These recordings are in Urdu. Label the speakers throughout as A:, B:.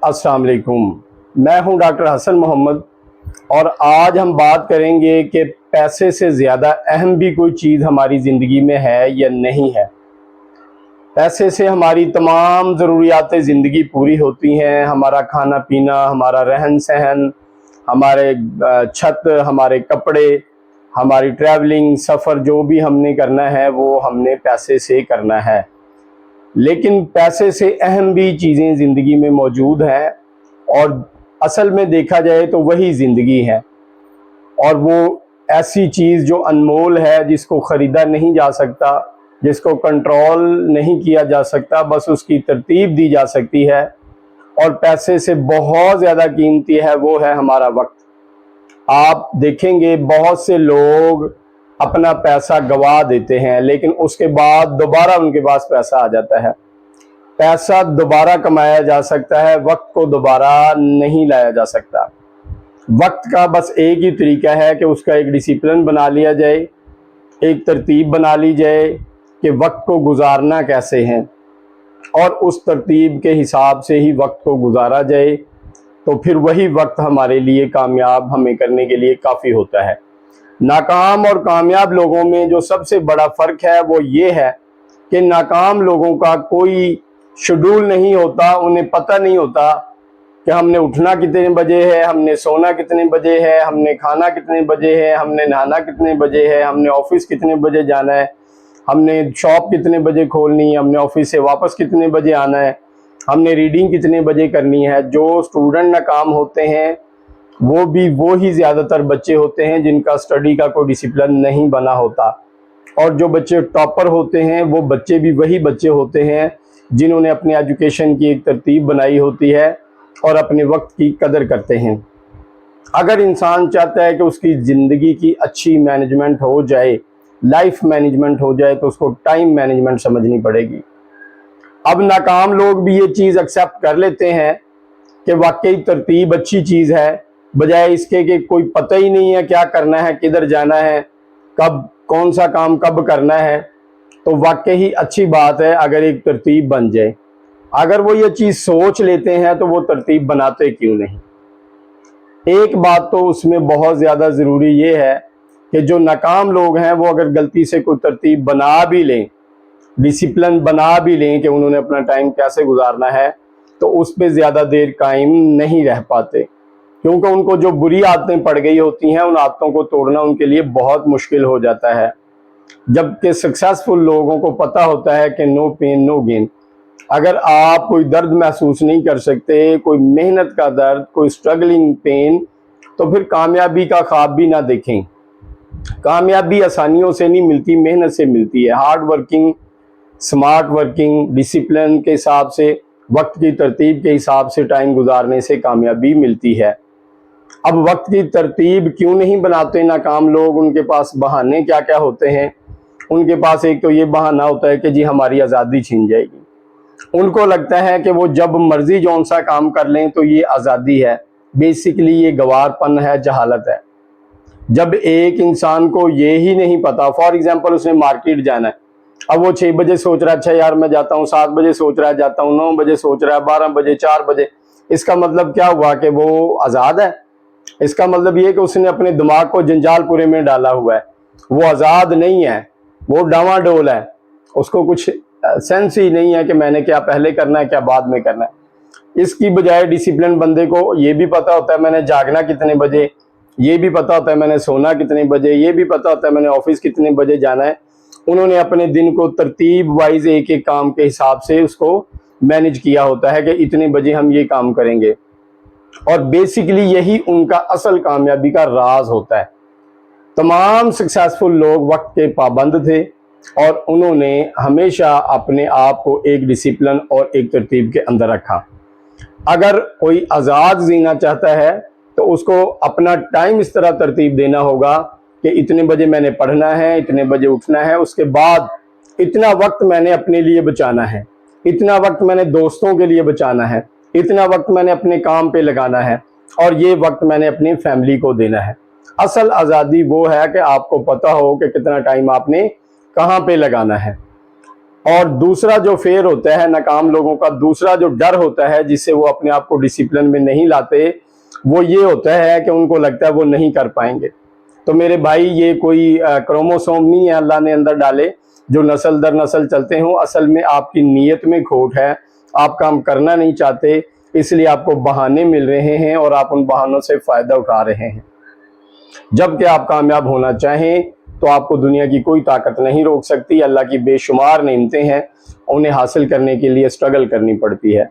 A: السلام علیکم، میں ہوں ڈاکٹر حسن محمد، اور آج ہم بات کریں گے کہ پیسے سے زیادہ اہم بھی کوئی چیز ہماری زندگی میں ہے یا نہیں ہے۔ پیسے سے ہماری تمام ضروریات زندگی پوری ہوتی ہیں، ہمارا کھانا پینا، ہمارا رہن سہن، ہمارے چھت، ہمارے کپڑے، ہماری ٹریولنگ، سفر جو بھی ہم نے کرنا ہے وہ ہم نے پیسے سے کرنا ہے۔ لیکن پیسے سے اہم بھی چیزیں زندگی میں موجود ہیں، اور اصل میں دیکھا جائے تو وہی زندگی ہے، اور وہ ایسی چیز جو انمول ہے، جس کو خریدا نہیں جا سکتا، جس کو کنٹرول نہیں کیا جا سکتا، بس اس کی ترتیب دی جا سکتی ہے، اور پیسے سے بہت زیادہ قیمتی ہے، وہ ہے ہمارا وقت۔ آپ دیکھیں گے بہت سے لوگ اپنا پیسہ گوا دیتے ہیں، لیکن اس کے بعد دوبارہ ان کے پاس پیسہ آ جاتا ہے۔ پیسہ دوبارہ کمایا جا سکتا ہے، وقت کو دوبارہ نہیں لایا جا سکتا۔ وقت کا بس ایک ہی طریقہ ہے کہ اس کا ایک ڈسپلن بنا لیا جائے، ایک ترتیب بنا لی جائے کہ وقت کو گزارنا کیسے ہے، اور اس ترتیب کے حساب سے ہی وقت کو گزارا جائے، تو پھر وہی وقت ہمارے لیے کامیاب ہمیں کرنے کے لیے کافی ہوتا ہے۔ ناکام اور کامیاب لوگوں میں جو سب سے بڑا فرق ہے وہ یہ ہے کہ ناکام لوگوں کا کوئی شیڈول نہیں ہوتا، انہیں پتہ نہیں ہوتا کہ ہم نے اٹھنا کتنے بجے ہے، ہم نے سونا کتنے بجے ہے، ہم نے کھانا کتنے بجے ہے، ہم نے نہانا کتنے بجے ہے، ہم نے آفس کتنے بجے جانا ہے، ہم نے شاپ کتنے بجے کھولنی ہے، ہم نے آفس سے واپس کتنے بجے آنا ہے، ہم نے ریڈنگ کتنے بجے کرنی ہے۔ جو اسٹوڈنٹ ناکام ہوتے ہیں وہ بھی وہی زیادہ تر بچے ہوتے ہیں جن کا اسٹڈی کا کوئی ڈسپلن نہیں بنا ہوتا، اور جو بچے ٹاپر ہوتے ہیں وہ بچے بھی وہی بچے ہوتے ہیں جنہوں نے اپنے ایجوکیشن کی ایک ترتیب بنائی ہوتی ہے اور اپنے وقت کی قدر کرتے ہیں۔ اگر انسان چاہتا ہے کہ اس کی زندگی کی اچھی مینجمنٹ ہو جائے، لائف مینجمنٹ ہو جائے، تو اس کو ٹائم مینجمنٹ سمجھنی پڑے گی۔ اب ناکام لوگ بھی یہ چیز ایکسیپٹ کر لیتے ہیں کہ واقعی ترتیب اچھی چیز ہے، بجائے اس کے کہ کوئی پتہ ہی نہیں ہے کیا کرنا ہے، کدھر جانا ہے، کب کون سا کام کب کرنا ہے۔ تو واقعی اچھی بات ہے اگر ایک ترتیب بن جائے۔ اگر وہ یہ چیز سوچ لیتے ہیں تو وہ ترتیب بناتے کیوں نہیں؟ ایک بات تو اس میں بہت زیادہ ضروری یہ ہے کہ جو ناکام لوگ ہیں وہ اگر غلطی سے کوئی ترتیب بنا بھی لیں، ڈسپلن بنا بھی لیں کہ انہوں نے اپنا ٹائم کیسے گزارنا ہے، تو اس پہ زیادہ دیر قائم نہیں رہ پاتے، کیونکہ ان کو جو بری عادتیں پڑ گئی ہوتی ہیں ان عادتوں کو توڑنا ان کے لیے بہت مشکل ہو جاتا ہے۔ جبکہ سکسیسفل لوگوں کو پتہ ہوتا ہے کہ نو پین نو گین۔ اگر آپ کوئی درد محسوس نہیں کر سکتے، کوئی محنت کا درد، کوئی سٹرگلنگ پین، تو پھر کامیابی کا خواب بھی نہ دیکھیں۔ کامیابی آسانیوں سے نہیں ملتی، محنت سے ملتی ہے۔ Hard working, smart working, discipline کے حساب سے، وقت کی ترتیب کے حساب سے ٹائم گزارنے سے کامیابی ملتی ہے۔ اب وقت کی ترتیب کیوں نہیں بناتے ناکام لوگ؟ ان کے پاس بہانے کیا کیا ہوتے ہیں؟ ان کے پاس ایک تو یہ بہانہ ہوتا ہے کہ جی ہماری آزادی چھین جائے گی۔ ان کو لگتا ہے کہ وہ جب مرضی جون سا کام کر لیں تو یہ آزادی ہے۔ بیسیکلی یہ گوار پن ہے، جہالت ہے۔ جب ایک انسان کو یہی نہیں پتا، فار ایگزامپل اس نے مارکیٹ جانا ہے، اب وہ 6 بجے سوچ رہا ہے اچھا یار میں جاتا ہوں، 7 بجے سوچ رہا ہے جاتا ہوں، 9 بجے سوچ رہا ہے، 12 بجے، 4 بجے، اس کا مطلب کیا ہوا کہ وہ آزاد ہے؟ اس کا مطلب یہ کہ اس نے اپنے دماغ کو جنجال پورے میں ڈالا ہوا ہے۔ وہ آزاد نہیں ہے، وہ ڈاواں ڈول ہے، اس کو کچھ سینس ہی نہیں ہے کہ میں نے کیا پہلے کرنا ہے، کیا بعد میں کرنا ہے۔ اس کی بجائے ڈسپلن بندے کو یہ بھی پتا ہوتا ہے میں نے جاگنا کتنے بجے، یہ بھی پتا ہوتا ہے میں نے سونا کتنے بجے، یہ بھی پتا ہوتا ہے میں نے آفس کتنے بجے جانا ہے۔ انہوں نے اپنے دن کو ترتیب وائز ایک ایک کام کے حساب سے اس کو مینج کیا ہوتا ہے کہ اتنے بجے ہم یہ کام کریں گے، اور بیسیکلی یہی ان کا اصل کامیابی کا راز ہوتا ہے۔ تمام سکسیسفل لوگ وقت کے پابند تھے، اور انہوں نے ہمیشہ اپنے آپ کو ایک ڈسپلن اور ایک ترتیب کے اندر رکھا۔ اگر کوئی آزاد جینا چاہتا ہے تو اس کو اپنا ٹائم اس طرح ترتیب دینا ہوگا کہ اتنے بجے میں نے پڑھنا ہے، اتنے بجے اٹھنا ہے، اس کے بعد اتنا وقت میں نے اپنے لیے بچانا ہے، اتنا وقت میں نے دوستوں کے لیے بچانا ہے، اتنا وقت میں نے اپنے کام پہ لگانا ہے، اور یہ وقت میں نے اپنی فیملی کو دینا ہے۔ اصل آزادی وہ ہے کہ آپ کو پتہ ہو کہ کتنا ٹائم آپ نے کہاں پہ لگانا ہے۔ اور دوسرا جو فیئر ہوتا ہے ناکام لوگوں کا، دوسرا جو ڈر ہوتا ہے جس سے وہ اپنے آپ کو ڈسپلن میں نہیں لاتے، وہ یہ ہوتا ہے کہ ان کو لگتا ہے وہ نہیں کر پائیں گے۔ تو میرے بھائی یہ کوئی کروموسوم نہیں ہے اللہ نے اندر ڈالے جو نسل در نسل چلتے ہوں، اصل میں آپ کی نیت میں کھوٹ ہے، آپ کام کرنا نہیں چاہتے، اس لیے آپ کو بہانے مل رہے ہیں اور آپ ان بہانوں سے فائدہ اٹھا رہے ہیں۔ جب کہ آپ کامیاب ہونا چاہیں تو آپ کو دنیا کی کوئی طاقت نہیں روک سکتی، اللہ کی بے شمار نعمتیں ہیں، انہیں حاصل کرنے کے لیے سٹرگل کرنی پڑتی ہے۔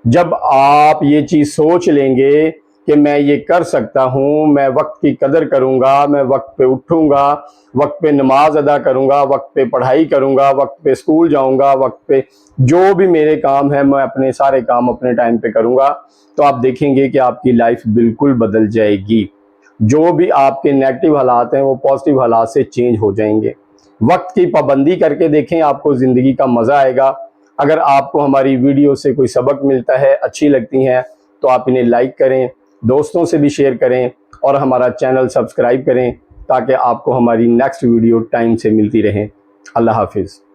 A: جب آپ یہ چیز سوچ لیں گے کہ میں یہ کر سکتا ہوں، میں وقت کی قدر کروں گا، میں وقت پہ اٹھوں گا، وقت پہ نماز ادا کروں گا، وقت پہ پڑھائی کروں گا، وقت پہ اسکول جاؤں گا، وقت پہ جو بھی میرے کام ہیں میں اپنے سارے کام اپنے ٹائم پہ کروں گا، تو آپ دیکھیں گے کہ آپ کی لائف بالکل بدل جائے گی۔ جو بھی آپ کے نیگیٹو حالات ہیں وہ پازیٹیو حالات سے چینج ہو جائیں گے۔ وقت کی پابندی کر کے دیکھیں، آپ کو زندگی کا مزہ آئے گا۔ اگر آپ کو ہماری ویڈیو سے کوئی سبق ملتا ہے، اچھی لگتی ہیں، تو آپ انہیں لائک کریں، دوستوں سے بھی شیئر کریں اور ہمارا چینل سبسکرائب کریں تاکہ آپ کو ہماری نیکسٹ ویڈیو ٹائم سے ملتی رہیں۔ اللہ حافظ۔